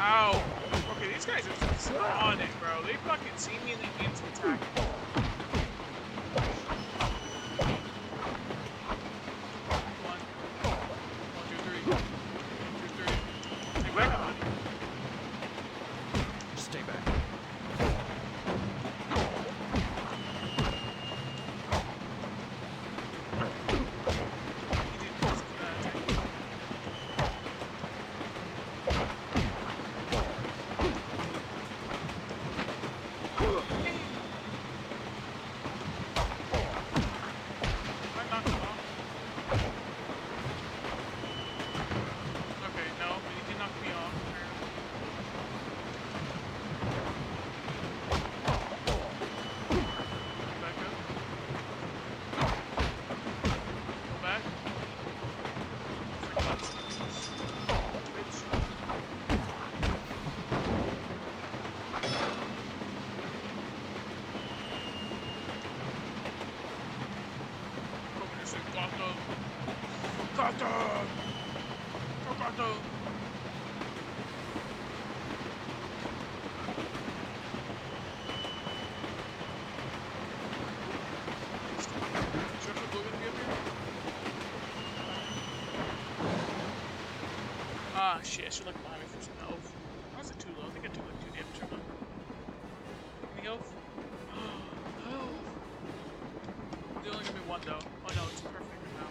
Ow. Okay, these guys are spawning, bro. They fucking see me and they aim to attack me. One, two, three. 1, 2, 3. Stay back on. Stay back. Ah, shit, I should look behind me for some health. Why is it too low? I think I took like 2 damage from it. Any health? Oh. They only give me 1 though. Oh no, it's perfect now.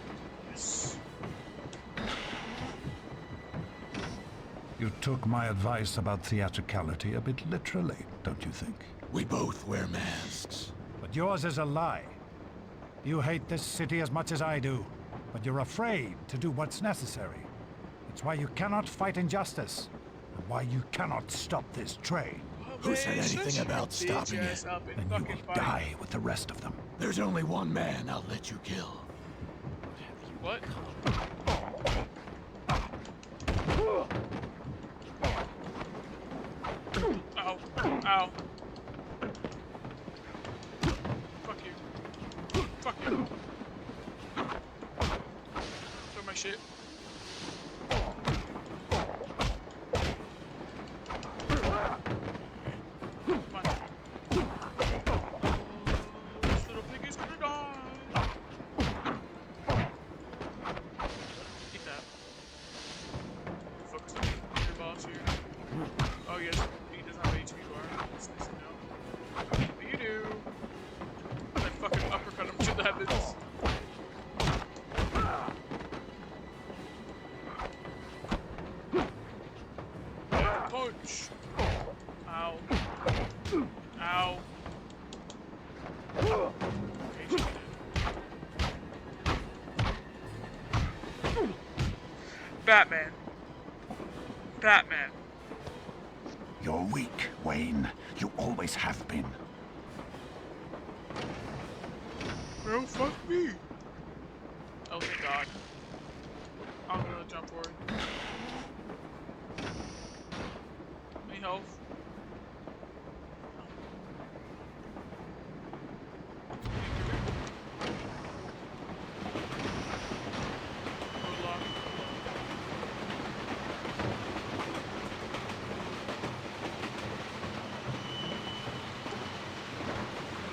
Yes. You took my advice about theatricality a bit literally, don't you think? We both wear masks. But yours is a lie. You hate this city as much as I do, but you're afraid to do what's necessary. It's why you cannot fight injustice, and why you cannot stop this train. Who said anything about stopping it? Then you will die with the rest of them. There's only one man I'll let you kill. What? Ow. Ow. Fuck you. Fuck you. Throw my shit. Punch! Ow. Ow. Okay, she's dead. Batman. Batman. You're weak, Wayne. You always have been. Bro, fuck me. Oh, thank God. I'm gonna jump forward. Any health?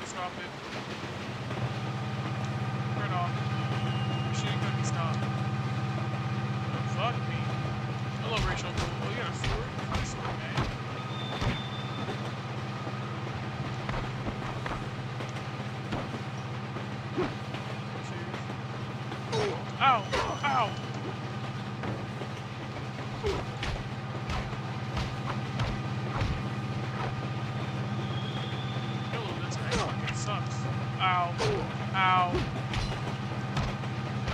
Stop it. Turn off. Machine gun stop. Fuck me. Hello, Rachel. Oh, you got a sword? Nice sword, man. Ow! Ow! This guy fucking sucks. Ow. Ow.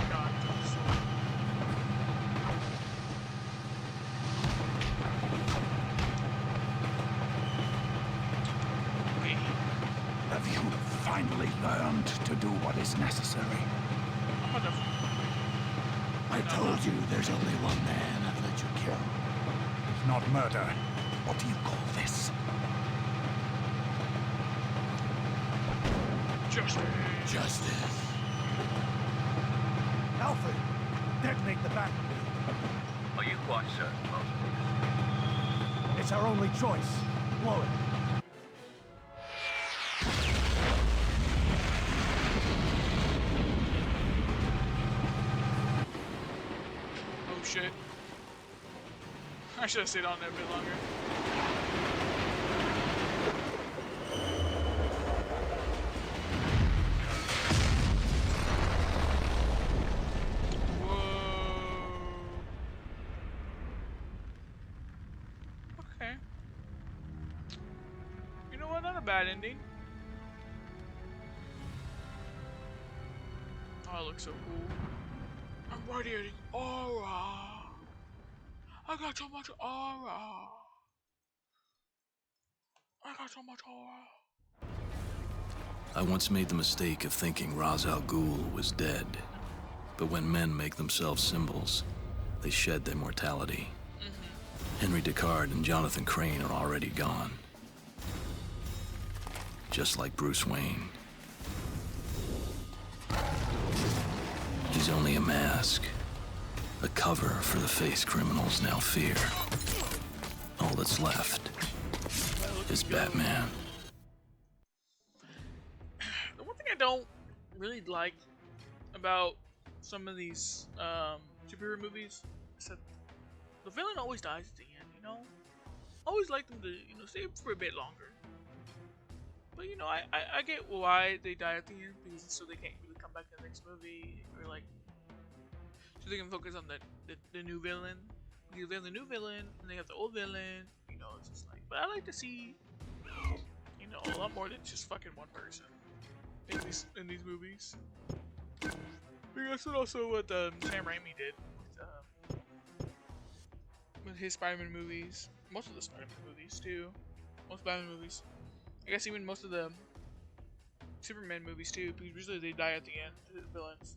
God, this sword. Okay. Have you finally learned to do what is necessary? I told you there's only one man I'd let you kill. If not murder, what do you call this? Justice. Justice. Alfred, detonate the Batmobile. Are you quite certain, Martin? It's our only choice. Blow it. Oh shit. I should have stayed on there a bit longer. Okay. You know what? Not a bad ending. Oh, it looks so cool. I'm radiating aura. I got so much aura. I got so much aura. I once made the mistake of thinking Ra's al Ghul was dead. But when men make themselves symbols, they shed their mortality. Henry Deckard and Jonathan Crane are already gone. Just like Bruce Wayne. He's only a mask. A cover for the face criminals now fear. All that's left is Batman. The one thing I don't really like about some of these superhero movies is that the villain always dies at the end, you know? I always like them to, you know, stay for a bit longer. But you know, I get why they die at the end, because so they can't really come back in the next movie, or like, so they can focus on the new villain. Because they have the new villain, and they have the old villain, you know, it's just like, but I like to see, you know, a lot more than just fucking one person in these movies. Because that's also what Sam Raimi did with his Spider-Man movies. Most of the Spider-Man movies too. Most Batman movies. I guess even most of the Superman movies too, because usually they die at the end, the villains.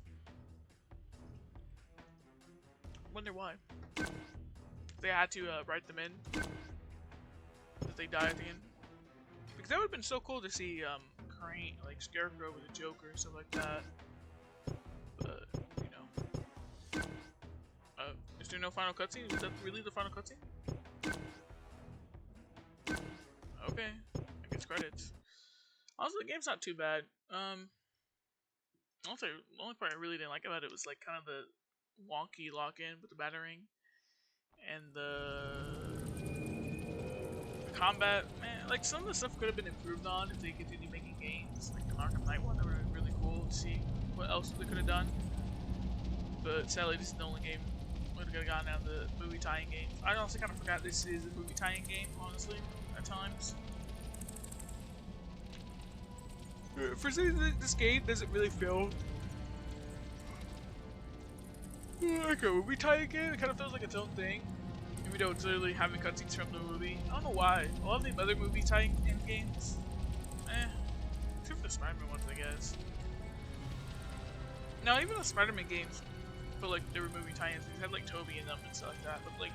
Wonder why. They had to write them in that they die at the end. Because that would have been so cool to see Crane, like Scarecrow with a Joker and stuff like that. But you know, is there no final cutscene? Is that really the final cutscene? Okay, I guess credits. Also, the game's not too bad. Also, the only part I really didn't like about it was like kind of the wonky lock-in with the battering and the combat. Man, like some of the stuff could have been improved on if they continued making games. Like the Arkham Knight one, that would have been really cool to see what else they could have done. But sadly, this is the only game we could have gotten out of the movie tie-in games. I honestly kind of forgot this is a movie tie-in game, honestly, at times. For some reason, this game doesn't really feel like a movie tie-in game. It kind of feels like its own thing. Even though it's literally having cutscenes from the movie. I don't know why. A lot of the other movie tie-in games, except for the Spider-Man ones, I guess. Now, even the Spider-Man games feel like they were movie tie-ins. They had like Toby in them and stuff like that. But like,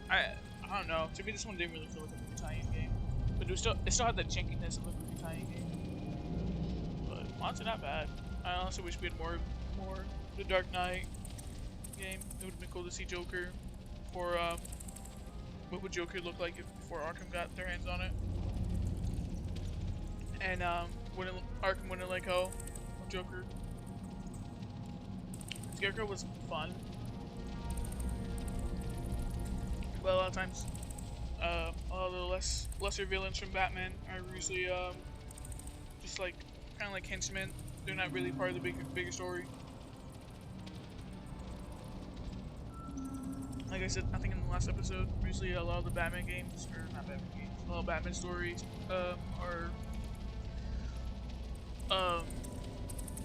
I don't know. To me, this one didn't really feel like a movie tie-in game. But it still had that jankiness of a movie tie-in game. But honestly, not bad. I honestly wish we had more the Dark Knight game. It would have been cool to see Joker. Or what would Joker look like before Arkham got their hands on it? And Arkham wouldn't let go of Joker. Scarecrow was fun. But a lot of times, a lot of the lesser villains from Batman are usually just like kind of like henchmen. They're not really part of the bigger story. Like I said, I think in the last episode, usually a lot of the Batman games, or not Batman games, a lot of Batman stories are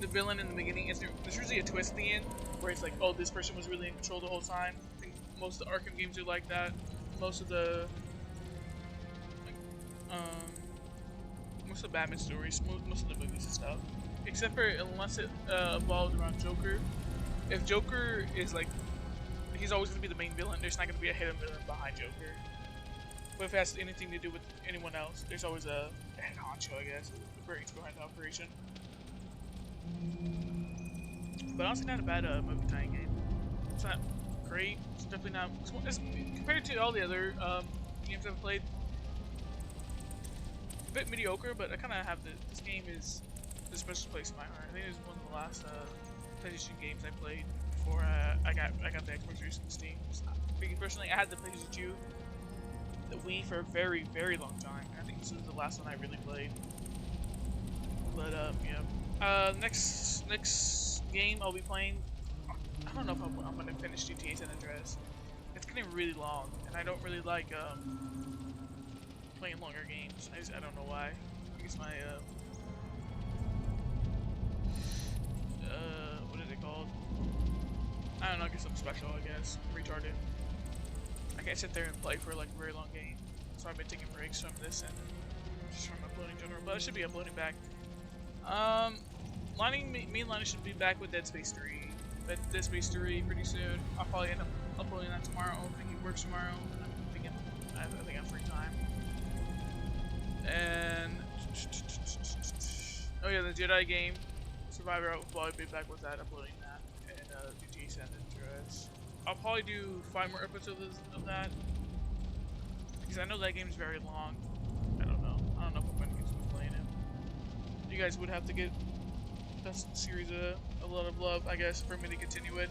the villain in the beginning. There's usually a twist at the end where it's like, oh, this person was really in control the whole time. I think most of the Arkham games are like that. Most of the Batman stories, most of the movies and stuff, except for unless it evolves around Joker. If Joker is like, he's always going to be the main villain, there's not going to be a hidden villain behind Joker. But if it has anything to do with anyone else, there's always a head honcho, I guess, the brains behind the operation. But honestly, not a bad movie tie-in game. It's not great. It's definitely not. It's compared to all the other games I've played. A bit mediocre, but I kind of have this game is a special place in my heart. I think it was one of the last PlayStation games I played before I got the Xbox 360. Speaking personally, I had the PlayStation 2, the Wii for a very, very long time. I think this was the last one I really played. But yeah. Next game I'll be playing. I don't know if I'm gonna finish GTA San Andreas. It's getting really long, and I don't really like playing longer games. I don't know why. I guess my what is it called? I don't know. I guess I'm special. I guess I'm retarded. I can't sit there and play for like a very long game, so I've been taking breaks from this and just from uploading in general. But I should be uploading back. Me and Lonnie should be back with Dead Space 3. Dead Space 3 pretty soon. I'll probably end up uploading that tomorrow. I think he works tomorrow. I think I'm free time. And oh yeah, the Jedi game, Survivor. I'll probably be back with that, uploading that, and GTA San Andreas. I'll probably do 5 more episodes of that because I know that game is very long. I don't know if I'm gonna continue playing it. You guys would have to get that series a lot of love, I guess, for me to continue it,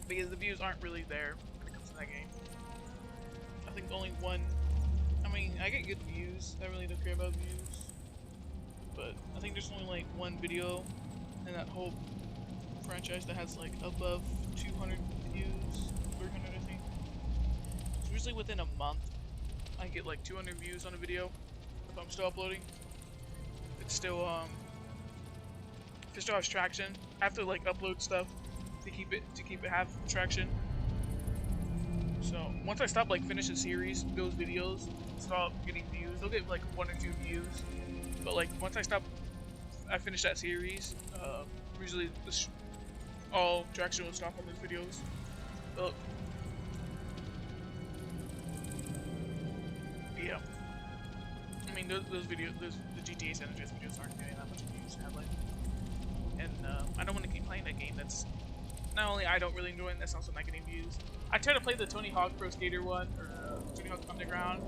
because the views aren't really there when it comes to that game. I think only one. I mean, I get good views. I really don't care about views, but I think there's only like one video in that whole franchise that has like above 200 views, 300 I think. So usually within a month, I get like 200 views on a video if I'm still uploading. It still has traction. I have to like upload stuff to keep it have traction. So once I stop like finish a series, those videos stop getting views. They'll get like 1 or 2 views, but like once I finish that series, usually all traction will stop on those videos. But, yeah. I mean, the GTA San Andreas videos aren't getting that much views, sadly. And I don't want to keep playing that game. That's not only I don't really enjoy it, that's also not getting views. I tried to play the Tony Hawk Pro Skater one, or Tony Hawk Underground.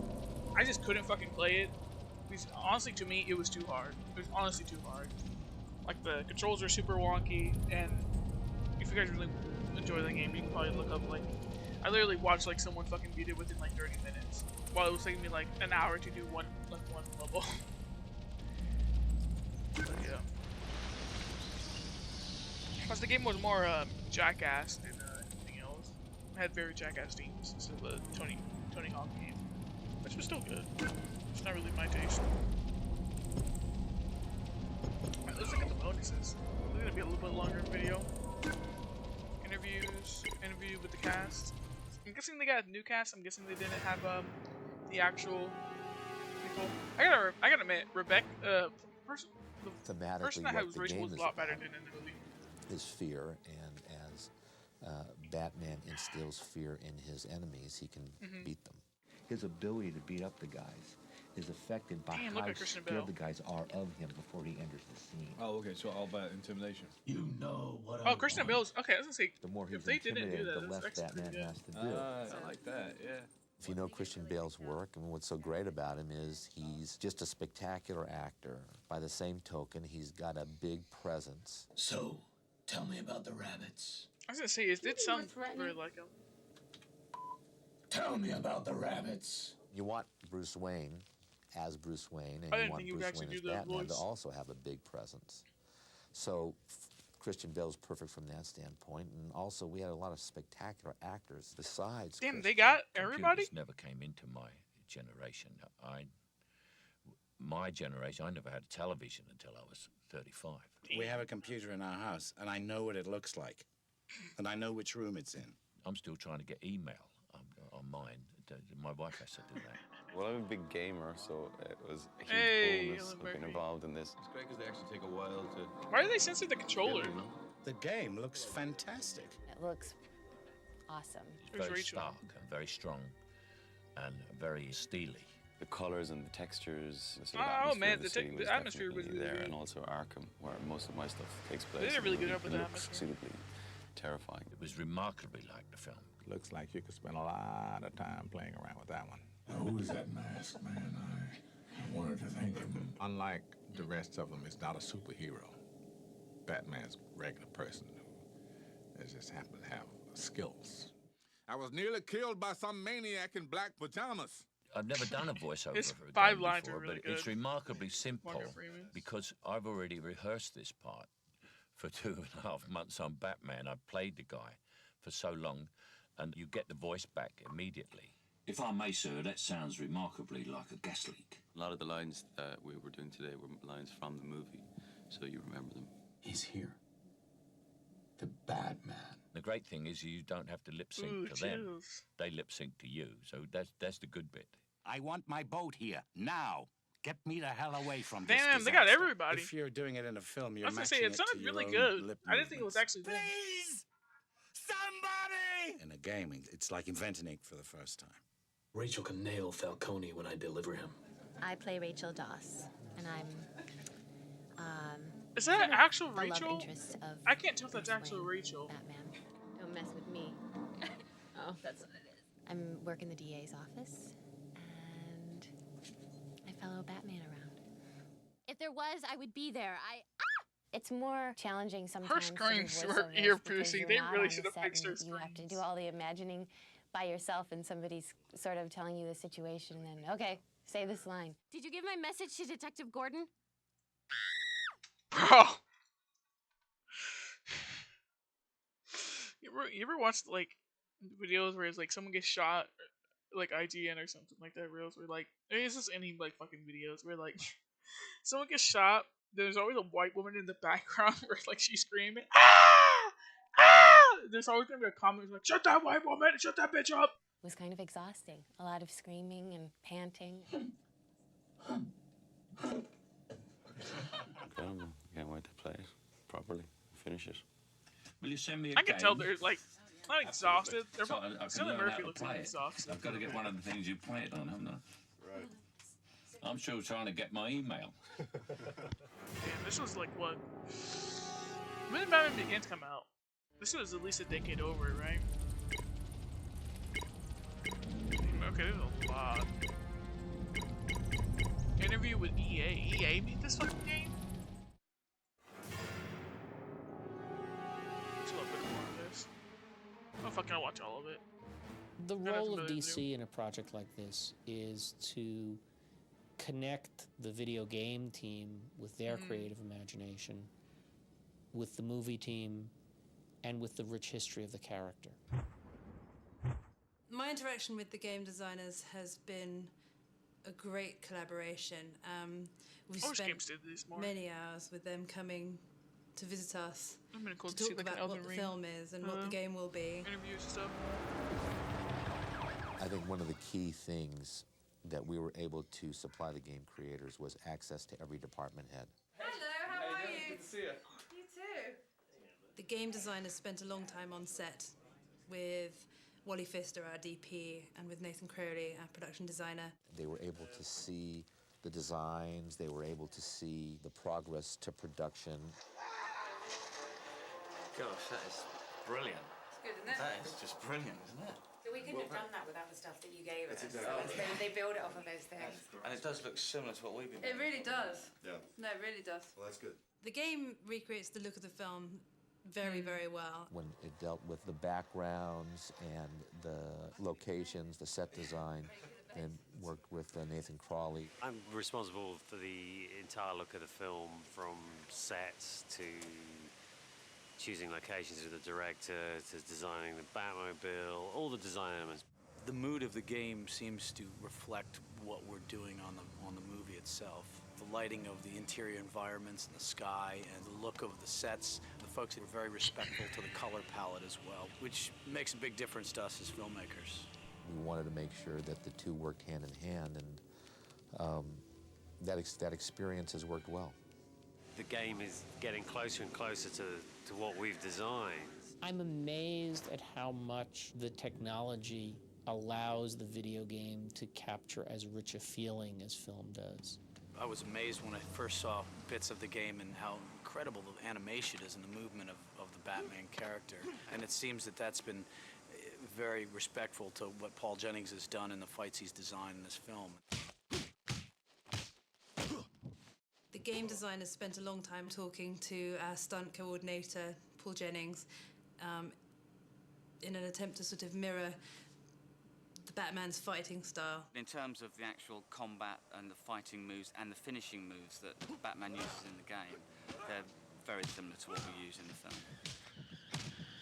I just couldn't fucking play it. Because honestly, to me, it was too hard. It was honestly too hard. Like, the controls are super wonky, and if you guys really enjoy the game, you can probably look up, like, I literally watched, like, someone fucking beat it within, like, 30 minutes. While it was taking me, like, an hour to do one level. But, yeah. Plus, the game was more, jackass than, anything else. It had very jackass themes. This is the Tony Hawk game. Which was still good. It's not really my taste. Alright, let's look at the bonuses. This is gonna be a little bit longer video. Interview with the cast. I'm guessing they got a new cast. I'm guessing they didn't have the actual people. I gotta admit, Rebecca, the person that has Rachel was a lot better than in the movie. Is fear, and as Batman instills fear in his enemies, he can beat them. His ability to beat up the guys is affected by how scared the guys are of him before he enters the scene. Oh, okay, so all about intimidation. You know what Oh, Christian Bale's okay. I was gonna say, The more he's if they didn't do intimidated, that, the that's less actually Batman pretty has good. to do. I like that, yeah. If you know Christian Bale's work, and what's so great about him is he's just a spectacular actor. By the same token, he's got a big presence. So, tell me about the rabbits. I was gonna say, it did sound very like him. Tell me about the rabbits. You want Bruce Wayne as Bruce Wayne, and I you didn't want think you would Bruce actually Wayne as do the Batman to voice. also have a big presence. So Christian Bale's perfect from that standpoint, and also we had a lot of spectacular actors besides Damn, Christian. they got everybody? Computers never came into my generation. My generation, I never had a television until I was 35. We have a computer in our house, and I know what it looks like. And I know which room it's in. I'm still trying to get email on mine. My wife has to do that. Well, I'm a big gamer, so it was a huge Hey, bonus Ellen of being Murphy. involved in this. It's great because they actually take a while to... Why did they censor the controller? The game looks fantastic. It looks awesome. It's Where's very Rachel? stark and very strong and very steely. The colors and the textures, the sort of Oh, atmosphere man, of the the city was atmosphere was definitely really there, good. and also Arkham, where most of my stuff takes place. did a really good It job with the looks atmosphere. suitably terrifying. It was remarkably like the film. Looks like you could spend a lot of time playing around with that one. Now, who is that masked man? I wanted to thank him. Unlike the rest of them, it's not a superhero. Batman's a regular person who just happens to have skills. I was nearly killed by some maniac in black pajamas. I've never done a voiceover His for a 5 game lines before, are really but good. it's remarkably simple Morgan Freeman's. because I've already rehearsed this part for 2.5 months on Batman. I've played the guy for so long, and you get the voice back immediately. If I may, sir, that sounds remarkably like a gas leak. A lot of the lines that we were doing today were lines from the movie, so you remember them. He's here. The Batman. The great thing is you don't have to lip sync to them. They lip sync to you, so that's the good bit. I want my boat here, now. Get me the hell away from this Damn, they got disaster. everybody. If you're doing it in a film, you're I was gonna say, matching it sounded to your really own good. lip I didn't think it was movements. actually them. Please! Somebody! In a game, it's like inventing it for the first time. Rachel can nail Falcone when I deliver him. I play Rachel Doss, and I'm Is that sort of actual the love Rachel? interest of I can't tell if that's Bruce actual Wayne, Rachel. Batman. Don't mess with me. Oh, that's what it is. I'm working the DA's office, and I follow Batman around. If there was, I would be there. It's more challenging sometimes. Her to do screams were voiceovers ear-piercing. because They you're not really on should the have set fixed her and you have to screams. do all the imagining by yourself, and somebody's sort of telling you the situation, and then, okay, say this line. Did you give my message to Detective Gordon? Bro. You ever watched like videos where it's like someone gets shot, like IGN or something like that? Reels where like it's just any like fucking videos where like someone gets shot. There's always a white woman in the background where like she's screaming, ah, ah. There's always gonna be a comment like, shut that white woman, shut that bitch up. It was kind of exhausting. A lot of screaming and panting. Incredible. Can't wait to play it properly, finish it. Will you send me a I can game? tell they're like not exhausted. They're So I can Cillian learn how Murphy to looks play like it. exhausted. I've got to get one of the things you play it on, haven't I? Right. I'm still trying to get my email. Damn, this was like what? When did Batman Begins come out? This was at least a decade over, right? Okay, there's a lot. Interview with EA. EA made this fucking game? Just a little bit more of this. I'm fucking gonna watch all of it. The Not role of familiar with DC in a project like this is to connect the video game team with their creative imagination, with the movie team, and with the rich history of the character. My interaction with the game designers has been a great collaboration. We've Most spent games did this more. many hours with them coming to visit us I've been cool to to see talk like an about what Elden the Ring film is and what the game will be. interviews and stuff. I think one of the key things that we were able to supply the game creators was access to every department head. Hello, how are you? Good to see you. You too. The game designers spent a long time on set with Wally Pfister, our DP, and with Nathan Crowley, our production designer. They were able to see the designs, they were able to see the progress to production. Gosh, that is brilliant. It's good, isn't it? That is just brilliant, isn't it? So we couldn't have done that without the stuff that you gave us. That's exactly right. They build it off of those things. And it does look similar to what we've been It doing. really does. Yeah. No, it really does. Well, that's good. The game recreates the look of the film very, very well. When it dealt with the backgrounds and the locations, the set design, and worked with Nathan Crawley. I'm responsible for the entire look of the film, from sets to choosing locations with the director to designing the Batmobile, all the design elements. The mood of the game seems to reflect what we're doing on the movie itself. The lighting of the interior environments and the sky and the look of the sets. The folks are very respectful to the color palette as well, which makes a big difference to us as filmmakers. We wanted to make sure that the two worked hand in hand, and that experience has worked well. The game is getting closer and closer to what we've designed. I'm amazed at how much the technology allows the video game to capture as rich a feeling as film does. I was amazed when I first saw bits of the game and how incredible the animation is and the movement of the Batman character. And it seems that that's been very respectful to what Paul Jennings has done and the fights he's designed in this film. The game designers spent a long time talking to our stunt coordinator, Paul Jennings, in an attempt to sort of mirror the Batman's fighting style. In terms of the actual combat and the fighting moves and the finishing moves that Batman uses in the game, they're very similar to what we use in the film.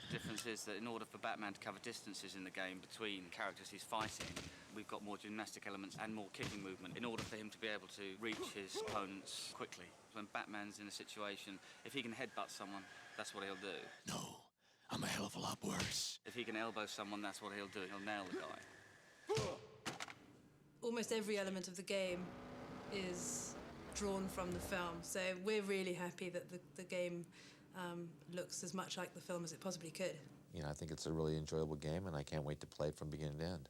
The difference is that in order for Batman to cover distances in the game between characters he's fighting, we've got more gymnastic elements and more kicking movement in order for him to be able to reach his opponents quickly. When Batman's in a situation, if he can headbutt someone, that's what he'll do. No, I'm a hell of a lot worse. If he can elbow someone, that's what he'll do. He'll nail the guy. Almost every element of the game is drawn from the film, so we're really happy that the game looks as much like the film as it possibly could. You know, I think it's a really enjoyable game, and I can't wait to play it from beginning to end.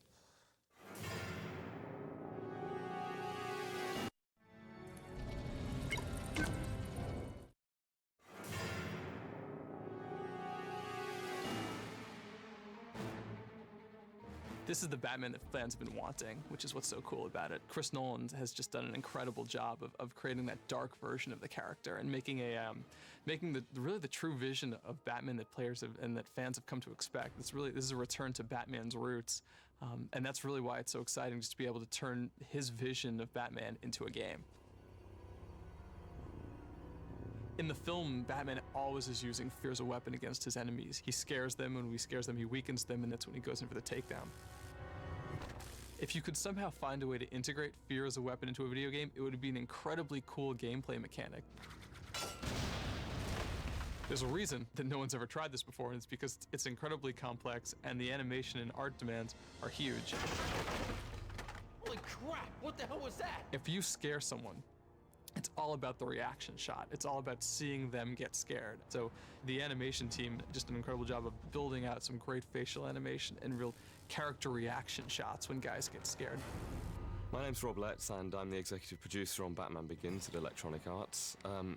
This is the Batman that fans have been wanting, which is what's so cool about it. Chris Nolan has just done an incredible job of creating that dark version of the character and making really the true vision of Batman that players have, and that fans have come to expect. This is a return to Batman's roots, and that's really why it's so exciting, just to be able to turn his vision of Batman into a game. In the film, Batman always is using fear as a weapon against his enemies. He scares them, and when he scares them, he weakens them, and that's when he goes in for the takedown. If you could somehow find a way to integrate fear as a weapon into a video game, it would be an incredibly cool gameplay mechanic. There's a reason that no one's ever tried this before, and it's because it's incredibly complex, and the animation and art demands are huge. Holy crap, what the hell was that? If you scare someone, it's all about the reaction shot. It's all about seeing them get scared. So the animation team did just an incredible job of building out some great facial animation and real character reaction shots when guys get scared. My name's Rob Letts, and I'm the executive producer on Batman Begins at Electronic Arts.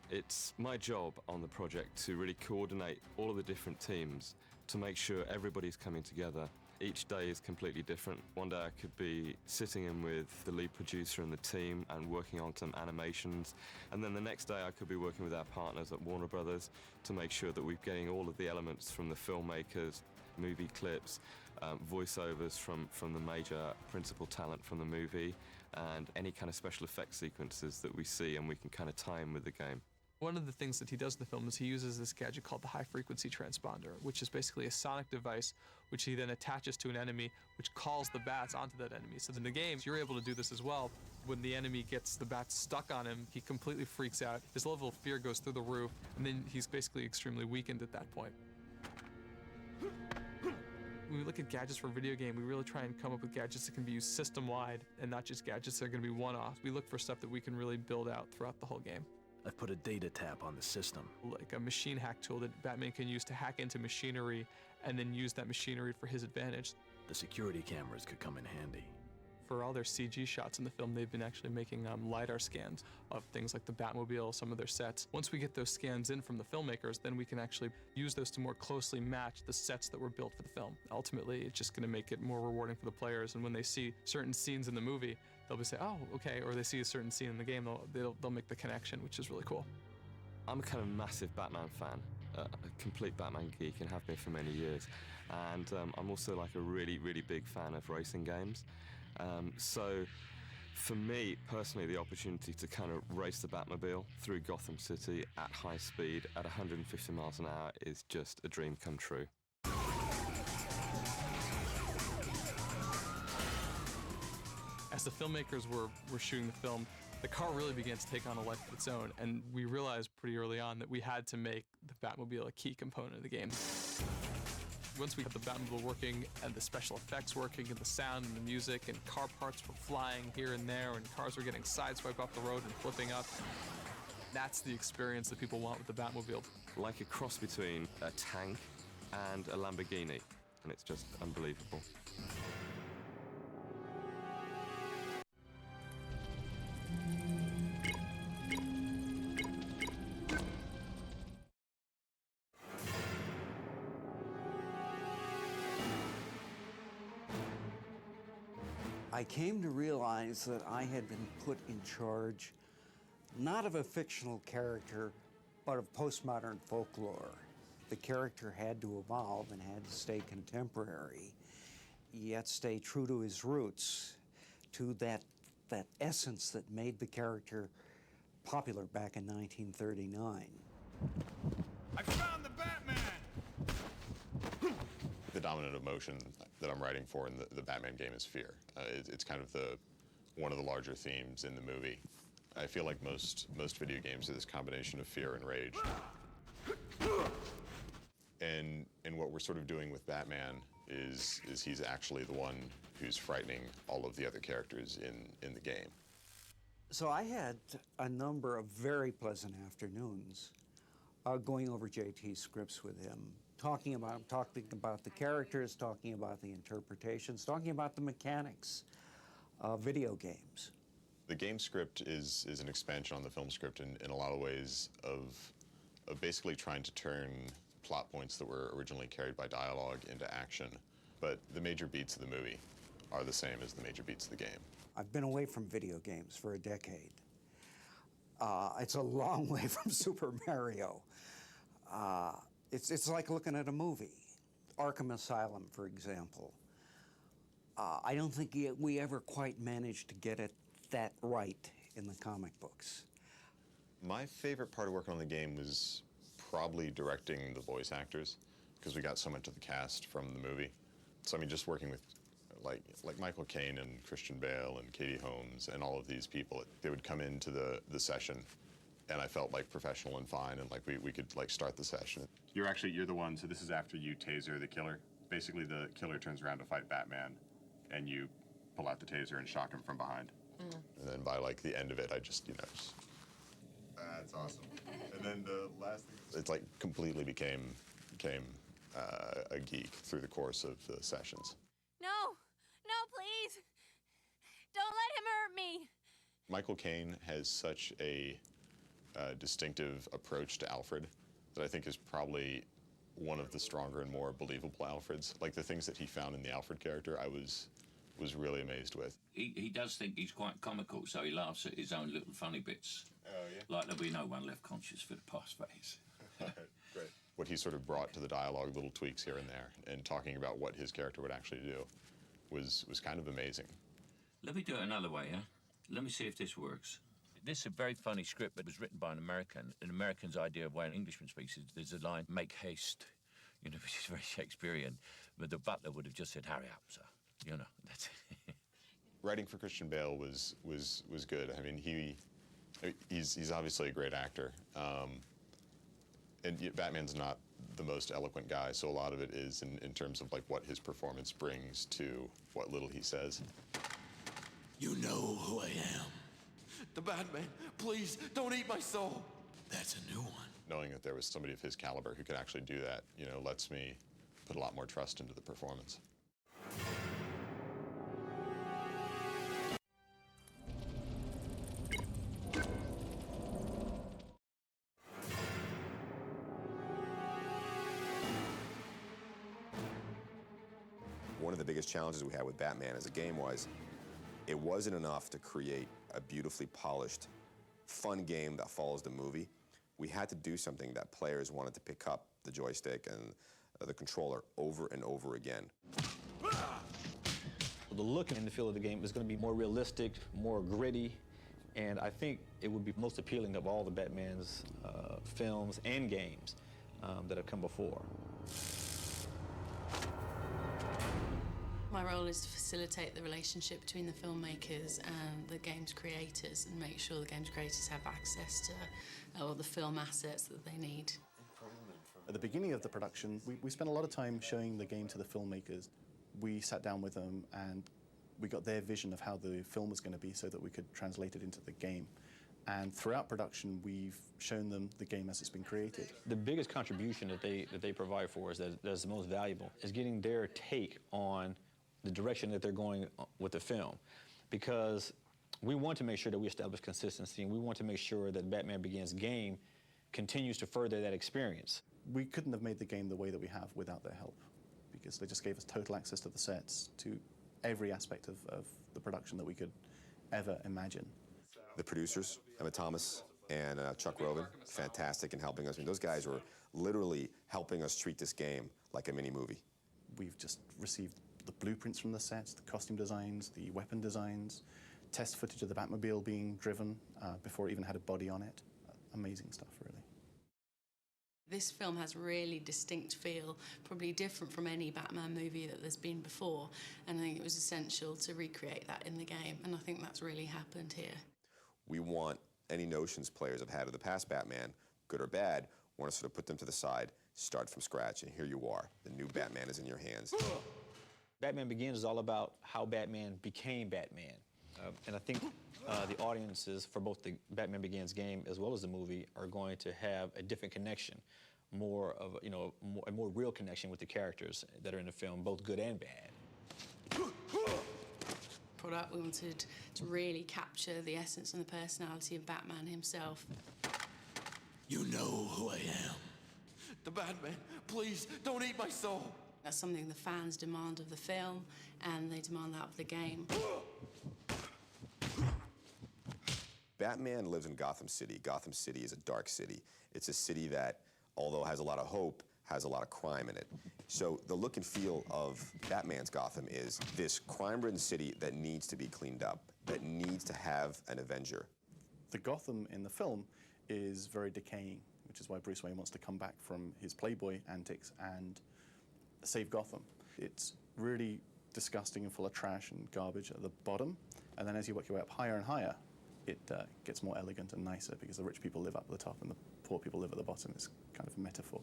It's my job on the project to really coordinate all of the different teams to make sure everybody's coming together. Each day is completely different. One day I could be sitting in with the lead producer and the team and working on some animations, and then the next day I could be working with our partners at Warner Brothers to make sure that we're getting all of the elements from the filmmakers, movie clips, voiceovers from the major principal talent from the movie, and any kind of special effects sequences that we see, and we can kind of tie in with the game. One of the things that he does in the film is he uses this gadget called the high-frequency transponder, which is basically a sonic device which he then attaches to an enemy, which calls the bats onto that enemy. So in the games, you're able to do this as well. When the enemy gets the bats stuck on him, he completely freaks out. His level of fear goes through the roof, and then he's basically extremely weakened at that point. When we look at gadgets for a video game, we really try and come up with gadgets that can be used system-wide and not just gadgets that are going to be one-off. We look for stuff that we can really build out throughout the whole game. I've put a data tap on the system. Like a machine hack tool that Batman can use to hack into machinery and then use that machinery for his advantage. The security cameras could come in handy. For all their CG shots in the film, they've been actually making LiDAR scans of things like the Batmobile, some of their sets. Once we get those scans in from the filmmakers, then we can actually use those to more closely match the sets that were built for the film. Ultimately, it's just going to make it more rewarding for the players, and when they see certain scenes in the movie, they'll be say, oh, okay, or they see a certain scene in the game, they'll make the connection, which is really cool. I'm a kind of massive Batman fan, a complete Batman geek, and have been for many years. And I'm also like a really, really big fan of racing games. So for me, personally, the opportunity to kind of race the Batmobile through Gotham City at high speed at 150 miles an hour is just a dream come true. As the filmmakers were shooting the film, the car really began to take on a life of its own, and we realized pretty early on that we had to make the Batmobile a key component of the game. Once we had the Batmobile working, and the special effects working, and the sound and the music, and car parts were flying here and there, and cars were getting sideswiped off the road and flipping up, that's the experience that people want with the Batmobile. Like a cross between a tank and a Lamborghini, and it's just unbelievable. I came to realize that I had been put in charge not of a fictional character, but of postmodern folklore. The character had to evolve and had to stay contemporary, yet stay true to his roots, to that essence that made the character popular back in 1939. I found the Batman! The dominant emotion that I'm writing for in the Batman game is fear. It's kind of one of the larger themes in the movie. I feel like most video games are this combination of fear and rage. And what we're sort of doing with Batman is he's actually the one who's frightening all of the other characters in the game. So I had a number of very pleasant afternoons going over JT's scripts with him, talking about the characters, talking about the interpretations, talking about the mechanics of video games. The game script is an expansion on the film script in a lot of ways of basically trying to turn plot points that were originally carried by dialogue into action. But the major beats of the movie are the same as the major beats of the game. I've been away from video games for a decade. It's a long way from Super Mario. It's like looking at a movie. Arkham Asylum, for example. I don't think we ever quite managed to get it that right in the comic books. My favorite part of working on the game was probably directing the voice actors, because we got so much of the cast from the movie. So I mean, just working with like Michael Caine and Christian Bale and Katie Holmes and all of these people, they would come into the session, and I felt like professional and fine, and like we could like start the session. You're the one, so this is after you taser the killer. Basically, the killer turns around to fight Batman, and you pull out the taser and shock him from behind. And then by like the end of it, I just, that's awesome. And then the last thing, it's like completely became a geek through the course of the sessions. No, please. Don't let him hurt me. Michael Caine has such a distinctive approach to Alfred that I think is probably one of the stronger and more believable Alfreds. Like the things that he found in the Alfred character, I was really amazed with. He does think he's quite comical, so he laughs at his own little funny bits. Oh, yeah? Like there'll be no one left conscious for the past phase. Great. What he sort of brought to the dialogue, little tweaks here and there, and talking about what his character would actually do was kind of amazing. Let me do it another way, yeah? Let me see if this works. This is a very funny script, but it was written by an American. An American's idea of why an Englishman speaks is there's a line, make haste, which is very Shakespearean, but the butler would have just said, hurry up, sir. That's it. Writing for Christian Bale was good. I mean, he's obviously a great actor, and Batman's not the most eloquent guy, so a lot of it is in terms of like what his performance brings to what little he says. You know who I am. The Batman. Please, don't eat my soul. That's a new one. Knowing that there was somebody of his caliber who could actually do that, lets me put a lot more trust into the performance. One of the biggest challenges we had with Batman as a game was it wasn't enough to create a beautifully polished, fun game that follows the movie. We had to do something that players wanted to pick up the joystick and the controller over and over again. The look and the feel of the game is going to be more realistic, more gritty, and I think it would be most appealing of all the Batman's films and games that have come before. My role is to facilitate the relationship between the filmmakers and the game's creators and make sure the game's creators have access to all the film assets that they need. At the beginning of the production, we spent a lot of time showing the game to the filmmakers. We sat down with them and we got their vision of how the film was going to be so that we could translate it into the game. And throughout production, we've shown them the game as it's been created. The biggest contribution that they provide for us that's the most valuable is getting their take on the direction that they're going with the film, because we want to make sure that we establish consistency, and we want to make sure that Batman Begins game continues to further that experience. We couldn't have made the game the way that we have without their help, because they just gave us total access to the sets, to every aspect of the production that we could ever imagine. The producers, Emma Thomas and Chuck Roven, fantastic in helping us. I mean, those guys were literally helping us treat this game like a mini movie. We've just received the blueprints from the sets, the costume designs, the weapon designs, test footage of the Batmobile being driven before it even had a body on it. Amazing stuff, really. This film has a really distinct feel, probably different from any Batman movie that there's been before, and I think it was essential to recreate that in the game, and I think that's really happened here. We want any notions players have had of the past Batman, good or bad, want to sort of put them to the side, start from scratch, and here you are. The new Batman is in your hands. Batman Begins is all about how Batman became Batman. And I think the audiences for both the Batman Begins game as well as the movie are going to have a different connection, more of a more real connection with the characters that are in the film, both good and bad. Product, we wanted to really capture the essence and the personality of Batman himself. You know who I am. The Batman. Please, don't eat my soul. That's something the fans demand of the film, and they demand that of the game. Batman lives in Gotham City. Gotham City is a dark city. It's a city that, although has a lot of hope, has a lot of crime in it. So the look and feel of Batman's Gotham is this crime-ridden city that needs to be cleaned up, that needs to have an Avenger. The Gotham in the film is very decaying, which is why Bruce Wayne wants to come back from his Playboy antics and save Gotham. It's really disgusting and full of trash and garbage at the bottom, and then as you work your way up higher and higher, it gets more elegant and nicer because the rich people live up at the top and the poor people live at the bottom. It's kind of a metaphor.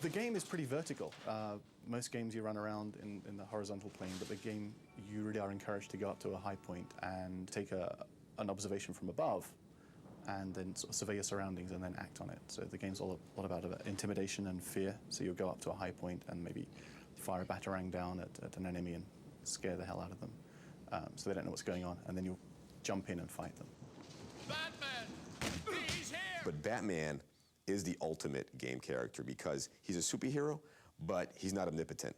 The game is pretty vertical. Most games you run around in the horizontal plane, but the game you really are encouraged to go up to a high point and take an observation from above and then sort of survey your surroundings and then act on it. So the game's all a lot about intimidation and fear. So you'll go up to a high point and maybe fire a batarang down at an enemy and scare the hell out of them. So they don't know what's going on, and then you'll jump in and fight them. Batman! He's here! But Batman is the ultimate game character because he's a superhero, but he's not omnipotent.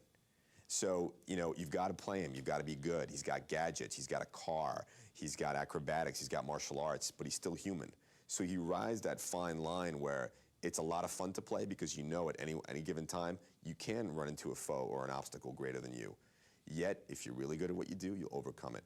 So, you know, you've got to play him, you've got to be good. He's got gadgets, he's got a car, he's got acrobatics, he's got martial arts, but he's still human. So he rides that fine line where it's a lot of fun to play because you know at any given time you can run into a foe or an obstacle greater than you. Yet, if you're really good at what you do, you'll overcome it.